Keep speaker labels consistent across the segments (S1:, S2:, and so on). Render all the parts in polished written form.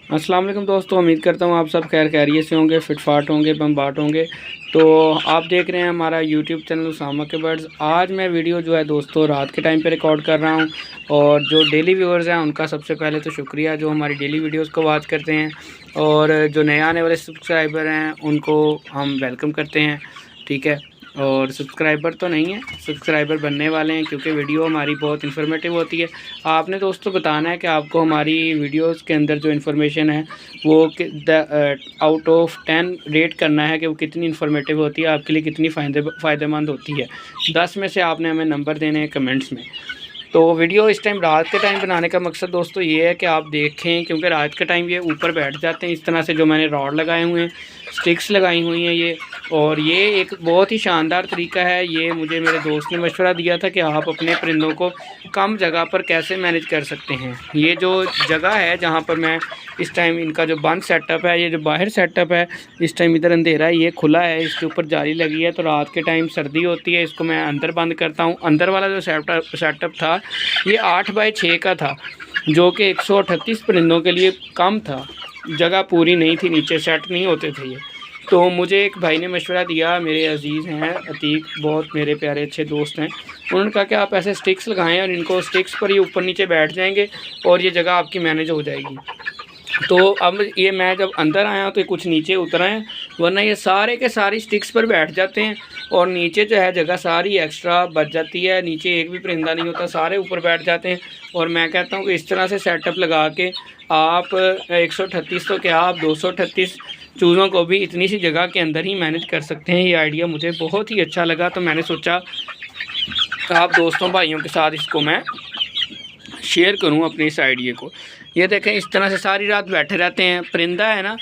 S1: अस्सलाम वालेकुम दोस्तों, उम्मीद करता हूँ आप सब खैर खैरियत से होंगे, फिटफाट होंगे, बम्बाट होंगे। तो आप देख रहे हैं हमारा यूट्यूब चैनल उसामा के बर्ड्स। आज मैं वीडियो जो है दोस्तों रात के टाइम पे रिकॉर्ड कर रहा हूँ और जो डेली व्यूअर्स हैं उनका सबसे पहले तो शुक्रिया जो हमारी डेली वीडियोस को वॉच करते हैं, और जो नए आने वाले सब्सक्राइबर हैं उनको हम वेलकम करते हैं। ठीक है, और सब्सक्राइबर तो नहीं है, सब्सक्राइबर बनने वाले हैं क्योंकि वीडियो हमारी बहुत इन्फॉर्मेटिव होती है। आपने दोस्तों बताना है कि आपको हमारी वीडियोस के अंदर जो इन्फॉर्मेशन है वो आउट ऑफ 10 रेट करना है कि वो कितनी इन्फॉर्मेटिव होती है, आपके लिए कितनी फ़ायदेमंद होती है। 10 में से आपने हमें नंबर देने हैं कमेंट्स में। तो वीडियो इस टाइम रात के टाइम बनाने का मकसद दोस्तों ये है कि आप देखें, क्योंकि रात के टाइम ये ऊपर बैठ जाते हैं इस तरह से। जो मैंने रॉड लगाए हुए हैं, स्टिक्स लगाई हुई हैं ये, और ये एक बहुत ही शानदार तरीका है। ये मुझे मेरे दोस्त ने मशवरा दिया था कि आप अपने परिंदों को कम जगह पर कैसे मैनेज कर सकते हैं। ये जो जगह है जहाँ पर मैं इस टाइम इनका जो बंद सेटअप है, ये जो बाहर सेटअप है, इस टाइम इधर अंधेरा है, ये खुला है, इसके ऊपर जाली लगी है। तो रात के टाइम सर्दी होती है, इसको मैं अंदर बंद करता हूँ। अंदर वाला जो सेटअप था ये 8 बाई 6 का था, जो कि 138 परिंदों के लिए कम था, जगह पूरी नहीं थी, नीचे सेट नहीं होते थे ये। तो मुझे एक भाई ने मशवरा दिया, मेरे अजीज़ हैं अतीक, बहुत मेरे प्यारे अच्छे दोस्त हैं। उन्होंने कहा कि आप ऐसे स्टिक्स लगाएं और इनको स्टिक्स पर ही ऊपर नीचे बैठ जाएंगे और ये जगह आपकी मैनेज हो जाएगी। तो अब ये मैं जब अंदर आया तो कुछ नीचे उतर आए, वरना ये सारे के सारी स्टिक्स पर बैठ जाते हैं और नीचे जो है जगह सारी एक्स्ट्रा बच जाती है। नीचे एक भी परिंदा नहीं होता, सारे ऊपर बैठ जाते हैं। और मैं कहता हूँ कि इस तरह से सेटअप लगा के आप 138 तो क्या, आप 238 चूज़ों को भी इतनी सी जगह के अंदर ही मैनेज कर सकते हैं। ये आइडिया मुझे बहुत ही अच्छा लगा, तो मैंने सोचा आप दोस्तों भाइयों के साथ इसको मैं शेयर करूं अपने इस आइडिया को। ये देखें, इस तरह से सारी रात बैठे रहते हैं। परिंदा है ना,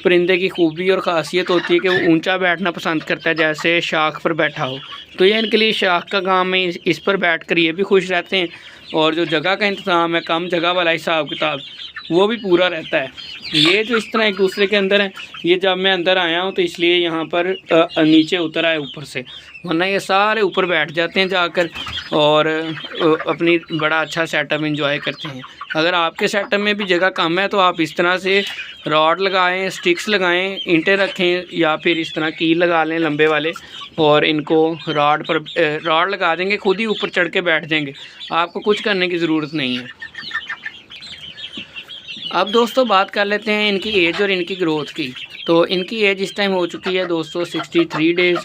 S1: परिंदे की खूबी और ख़ासियत होती है कि वो ऊंचा बैठना पसंद करता है, जैसे शाख पर बैठा हो। तो ये इनके लिए शाख का काम है, इस पर बैठकर ये भी खुश रहते हैं। और जो जगह का इंतज़ाम है, कम जगह वाला हिसाब किताब, वो भी पूरा रहता है। ये जो इस तरह एक दूसरे के अंदर है, ये जब मैं अंदर आया हूँ तो इसलिए यहाँ पर नीचे उतर आए ऊपर से, वरना ये सारे ऊपर बैठ जाते हैं जाकर और अपनी बड़ा अच्छा सेटअप एंजॉय करते हैं। अगर आपके सेटअप में भी जगह कम है तो आप इस तरह से रॉड लगाएं, स्टिक्स लगाएं, ईंटें रखें, या फिर इस तरह कील लगा लें लंबे वाले, और इनको रॉड लगा देंगे, खुद ही ऊपर चढ़ के बैठ जाएंगे, आपको कुछ करने की ज़रूरत नहीं है। अब दोस्तों बात कर लेते हैं इनकी एज और इनकी ग्रोथ की। तो इनकी एज इस टाइम हो चुकी है दोस्तों 63 डेज़,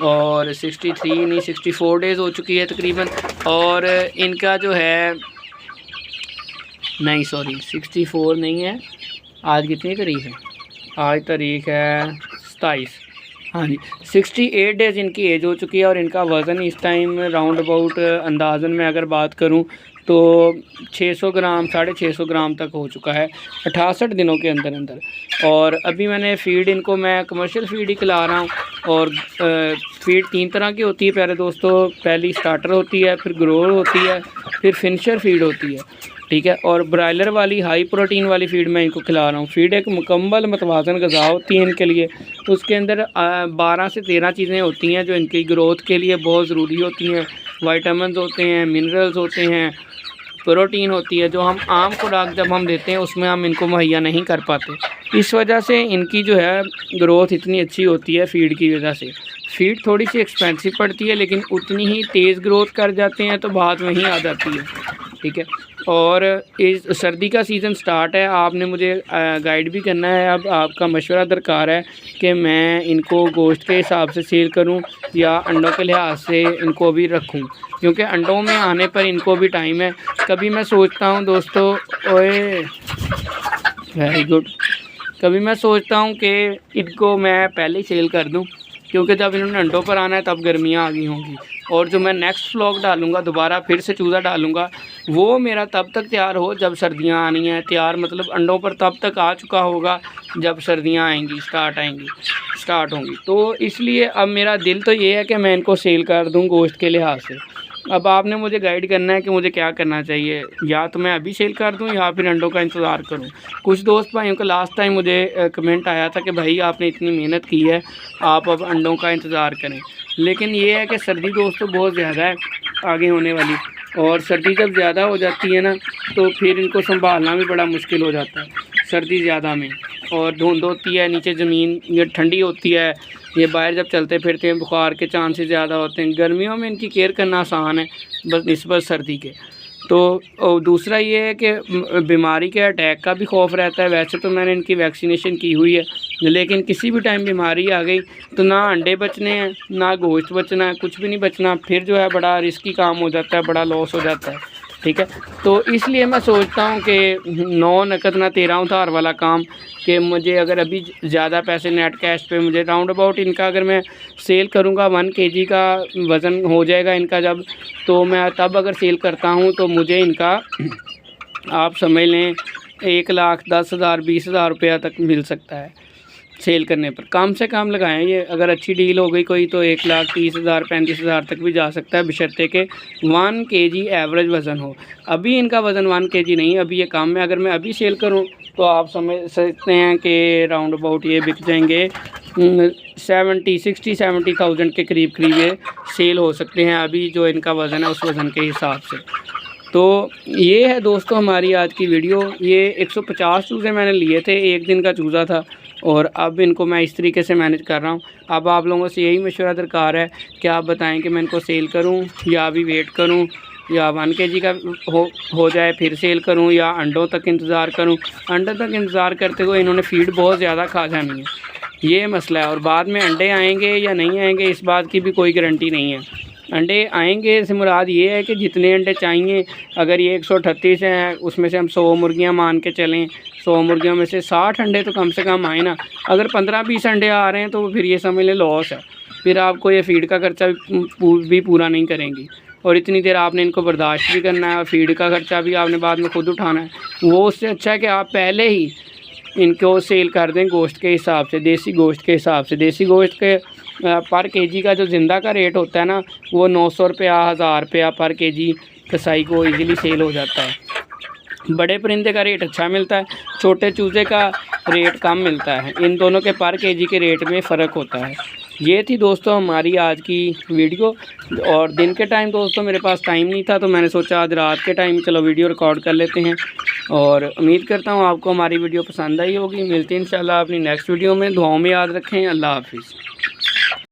S1: और 63 नहीं 64 डेज़ हो चुकी है तकरीबन। और इनका जो है, नहीं सॉरी 64 नहीं है, आज कितनी तारीख है, आज तारीख है 27, हाँ जी 68 डेज़ इनकी एज हो चुकी है। और इनका वज़न इस टाइम राउंड अबाउट अंदाज़न में अगर बात करूं तो 600 ग्राम 650 ग्राम तक हो चुका है 68 दिनों के अंदर अंदर। और अभी मैंने फ़ीड इनको मैं कमर्शियल फ़ीड ही खिला रहा हूँ। और फ़ीड 3 तरह की होती है प्यारे दोस्तों, पहली स्टार्टर होती है, फिर ग्रोअर होती है, फिर फिनिशर फ़ीड होती है। ठीक है, और ब्रायलर वाली हाई प्रोटीन वाली फ़ीड मैं इनको खिला रहा हूँ। फ़ीड एक मुकम्मल मतवाज़न ग़िज़ा होती है इनके लिए। तो उसके अंदर 12 से 13 चीज़ें होती हैं जो इनकी ग्रोथ के लिए बहुत ज़रूरी होती हैं। वाइटामिन होते हैं, मिनरल्स होते हैं, प्रोटीन होती है, जो हम आम खुराक जब हम देते हैं उसमें हम इनको मुहैया नहीं कर पाते। इस वजह से इनकी जो है ग्रोथ इतनी अच्छी होती है फ़ीड की वजह से। फ़ीड थोड़ी सी एक्सपेंसिव पड़ती है, लेकिन उतनी ही तेज़ ग्रोथ कर जाते हैं, तो बात वहीं आ जाती है। ठीक है, और इस सर्दी का सीज़न स्टार्ट है, आपने मुझे गाइड भी करना है। अब आपका मशवरा दरकार है कि मैं इनको गोश्त के हिसाब से सेल करूं या अंडों के लिहाज से इनको भी रखूं, क्योंकि अंडों में आने पर इनको भी टाइम है। कभी मैं सोचता हूं दोस्तों, ओए वेरी गुड, कभी मैं सोचता हूं कि इनको मैं पहले ही सेल कर दूं, क्योंकि जब इन्होंने अंडों पर आना है तब गर्मियाँ आ गई होंगी। और जो मैं नेक्स्ट व्लॉग डालूँगा, दोबारा फिर से चूज़ा डालूँगा, वो मेरा तब तक तैयार हो जब सर्दियाँ आनी हैं। तैयार मतलब अंडों पर तब तक आ चुका होगा जब सर्दियाँ आएंगी, स्टार्ट होंगी। तो इसलिए अब मेरा दिल तो ये है कि मैं इनको सेल कर दूँ गोश्त के लिहाज से। अब आपने मुझे गाइड करना है कि मुझे क्या करना चाहिए, या तो मैं अभी सेल कर दूं या फिर अंडों का इंतज़ार करूं। कुछ दोस्त भाइयों का लास्ट टाइम मुझे कमेंट आया था कि भाई आपने इतनी मेहनत की है, आप अब अंडों का इंतज़ार करें। लेकिन ये है कि सर्दी दोस्तों बहुत ज़्यादा है, आगे होने वाली। और सर्दी जब ज़्यादा हो जाती है ना तो फिर इनको संभालना भी बड़ा मुश्किल हो जाता है सर्दी ज़्यादा में। और धुंध होती है, नीचे ज़मीन ये ठंडी होती है, ये बाहर जब चलते फिरते हैं बुखार के चांसेस ज़्यादा होते हैं। गर्मियों में इनकी केयर करना आसान है बस निस्बत सर्दी के। तो और दूसरा ये है कि बीमारी के अटैक का भी खौफ रहता है। वैसे तो मैंने इनकी वैक्सीनेशन की हुई है, लेकिन किसी भी टाइम बीमारी आ गई तो ना अंडे बचने हैं ना गोश्त बचना है, कुछ भी नहीं बचना। फिर जो है बड़ा रिस्की काम हो जाता है, बड़ा लॉस हो जाता है। ठीक है, तो इसलिए मैं सोचता हूँ कि 9 नकद ना 13 उधार वाला काम, कि मुझे अगर अभी ज़्यादा पैसे नेट कैश पे मुझे राउंड अबाउट इनका अगर मैं सेल करूँगा 1 केजी का वज़न हो जाएगा इनका जब, तो मैं तब अगर सेल करता हूँ तो मुझे इनका आप समझ लें 1,10,000 20,000 रुपया तक मिल सकता है सेल करने पर। कम से कम लगाएं, ये अगर अच्छी डील हो गई कोई तो 1,30,000 35,000 तक भी जा सकता है, बशर्ते के 1 केजी एवरेज वज़न हो। अभी इनका वज़न 1 केजी नहीं, अभी ये कम है। अगर मैं अभी सेल करूं तो आप समझ सकते हैं कि राउंड अबाउट ये बिक जाएंगे 60-70,000 के करीब ये सेल हो सकते हैं अभी जो इनका वज़न है उस वज़न के हिसाब से। तो ये है दोस्तों हमारी आज की वीडियो। ये 150 चूज़े मैंने लिए थे, एक दिन का चूज़ा था, और अब इनको मैं इस तरीके से मैनेज कर रहा हूँ। अब आप लोगों से यही मशवरा दरकार है कि आप बताएं कि मैं इनको सेल करूँ या अभी वेट करूँ, या 1 केजी का हो जाए फिर सेल करूँ, या अंडों तक इंतज़ार करूँ। अंडों तक इंतज़ार करते हुए इन्होंने फ़ीड बहुत ज़्यादा खा जानी है, ये मसला है। और बाद में अंडे आएंगे या नहीं आएंगे इस बात की भी कोई गारंटी नहीं है। अंडे आएंगे से मुराद ये है कि जितने अंडे चाहिए, अगर ये 138 हैं उसमें से हम 100 मुर्गियाँ मान के चलें, 100 मुर्गियों में से 60 अंडे तो कम से कम आए ना। अगर 15-20 अंडे आ रहे हैं तो फिर ये समझ लें लॉस है, फिर आपको ये फ़ीड का खर्चा भी पूरा नहीं करेंगी, और इतनी देर आपने इनको बर्दाश्त भी करना है और फ़ीड का खर्चा भी आपने बाद में खुद उठाना है। वो उससे अच्छा है कि आप पहले ही इनको सेल कर दें गोश्त के हिसाब से, देसी गोश्त के हिसाब से। देसी गोश्त के पर केजी का जो ज़िंदा का रेट होता है ना वो 900 रुपया 1000 रुपया पर केजी कसाई को इजीली सेल हो जाता है। बड़े परिंदे का रेट अच्छा मिलता है, छोटे चूज़े का रेट कम मिलता है। इन दोनों के पर केजी के रेट में फ़र्क होता है। ये थी दोस्तों हमारी आज की वीडियो। और दिन के टाइम दोस्तों मेरे पास टाइम नहीं था, तो मैंने सोचा आज रात के टाइम चलो वीडियो रिकॉर्ड कर लेते हैं। और उम्मीद करता हूँ आपको हमारी वीडियो पसंद आई होगी। मिलते हैं इंशाल्लाह अपनी नेक्स्ट वीडियो में। दुआओं में याद रखें। अल्लाह हाफिज़।